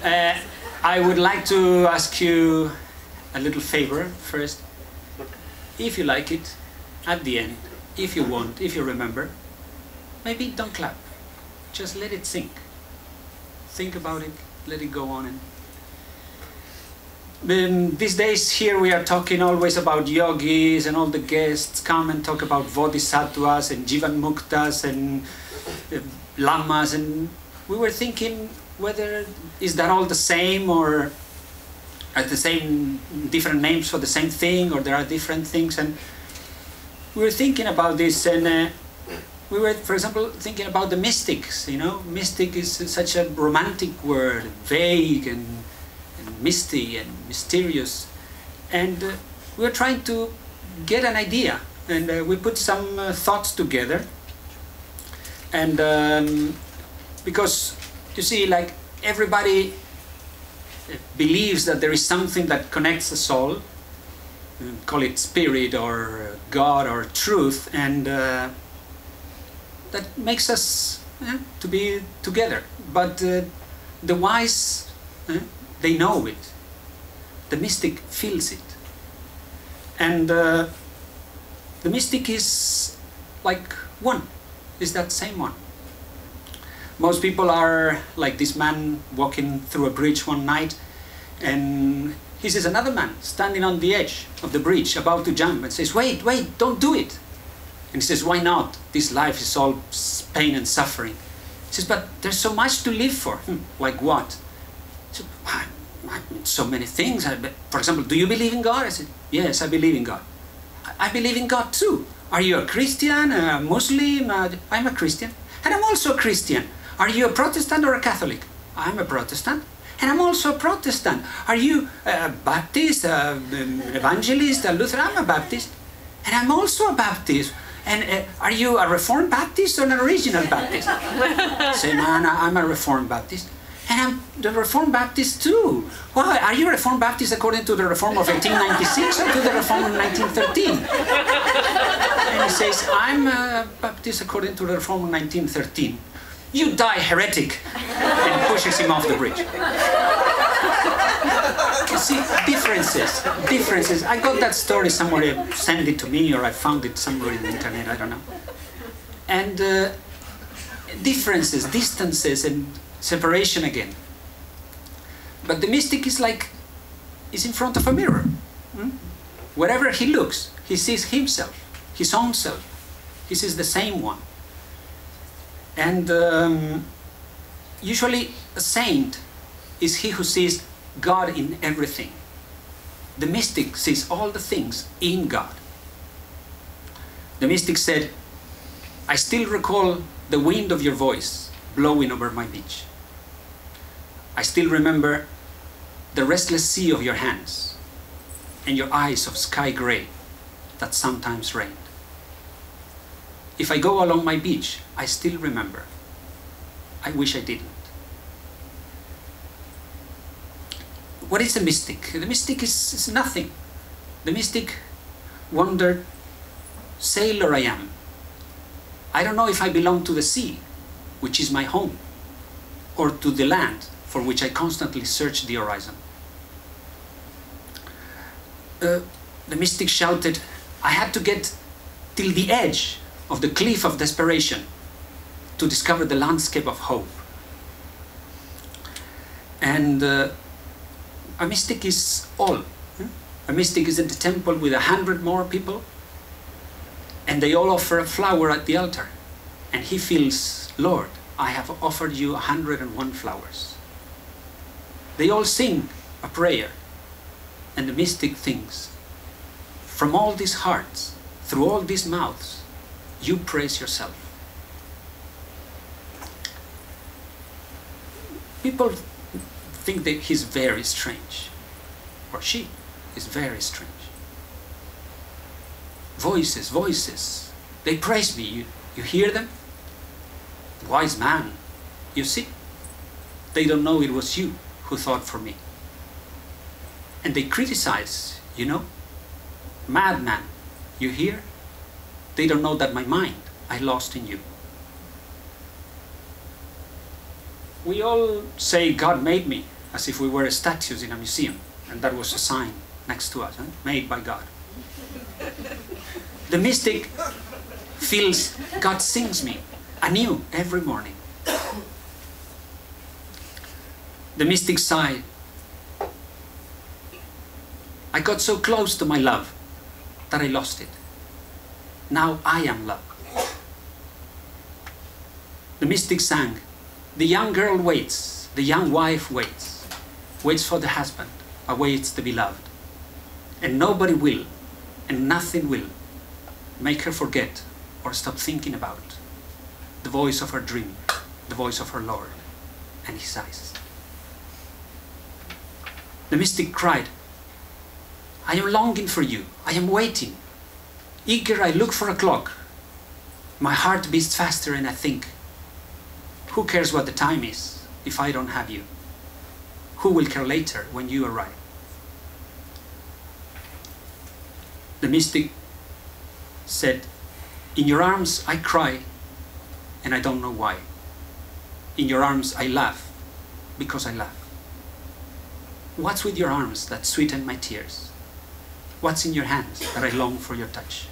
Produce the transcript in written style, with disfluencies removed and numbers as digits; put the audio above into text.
I would like to ask you a little favor first. If you like it, at the end, if you want, if you remember, maybe don't clap. Just let it sink. Think about it, let it go on. These days here we are talking always about yogis, and all the guests come and talk about bodhisattvas and jivanmuktas and lamas, and we were thinking whether is that all the same, or are the same different names for the same thing, or there are different things. And we were thinking about this, and we were, for example, thinking about the mystics. You know, mystic is such a romantic word, vague and misty and mysterious, and we were trying to get an idea, and we put some thoughts together. And because you see, like, everybody believes that there is something that connects us all, call it spirit or God or truth, and that makes us to be together. But the wise, they know it. The mystic feels it. And the mystic is like one, is that same one. Most people are like this man walking through a bridge one night, and he sees another man standing on the edge of the bridge about to jump, and says, wait, don't do it. And he says, why not? This life is all pain and suffering. He says, but there's so much to live for. Like what? He said, so many things. For example, do you believe in God? I said, yes, I believe in God. I believe in God too. Are you a Christian, a Muslim? I'm a Christian. And I'm also a Christian. Are you a Protestant or a Catholic? I'm a Protestant. And I'm also a Protestant. Are you a Baptist, an Evangelist, a Lutheran? I'm a Baptist. And I'm also a Baptist. And are you a Reformed Baptist or an Original Baptist? Say, no, I'm a Reformed Baptist. And I'm the Reformed Baptist too. Why? Are you a Reformed Baptist according to the Reform of 1896 or to the Reform of 1913? And he says, I'm a Baptist according to the Reform of 1913. You die, heretic! And pushes him off the bridge. You see, differences. I got that story somewhere, sent it to me, or I found it somewhere in the internet, I don't know. And differences, distances, and separation again. But the mystic is like, is in front of a mirror. Wherever he looks, he sees himself, his own self. He sees the same one. And usually a saint is he who sees God in everything. The mystic sees all the things in God. The mystic said, I still recall the wind of your voice blowing over my beach. I still remember the restless sea of your hands and your eyes of sky gray that sometimes rained. If I go along my beach, I still remember. I wish I didn't. What is the mystic? The mystic is nothing. The mystic wondered, sailor I am. I don't know if I belong to the sea, which is my home, or to the land for which I constantly search the horizon. The mystic shouted, I had to get till the edge of the cliff of desperation to discover the landscape of hope. And a mystic is all. A mystic is in the temple with 100 more people, and they all offer a flower at the altar. And he feels, Lord, I have offered you 101 flowers. They all sing a prayer, and the mystic thinks, from all these hearts, through all these mouths, you praise yourself. People think that he's very strange, or she is very strange. Voices, they praise me. You hear them? Wise man, you see? They don't know it was you who thought for me. And they criticize, you know? Madman, you hear? They don't know that my mind I lost in you. We all say God made me, as if we were statues in a museum, and that was a sign next to us, made by God. The mystic feels God sings me anew every morning. The mystic sighed, I got so close to my love that I lost it. Now I am love. The mystic sang, the young girl waits, the young wife waits, waits for the husband, awaits the beloved. And nobody will, and nothing will, make her forget or stop thinking about the voice of her dream, the voice of her Lord, and his eyes. The mystic cried, I am longing for you, I am waiting. Eager I look for a clock. My heart beats faster and I think, who cares what the time is if I don't have you? Who will care later when you arrive? The mystic said, in your arms I cry and I don't know why. In your arms I laugh because I laugh. What's with your arms that sweeten my tears? What's in your hands that I long for your touch?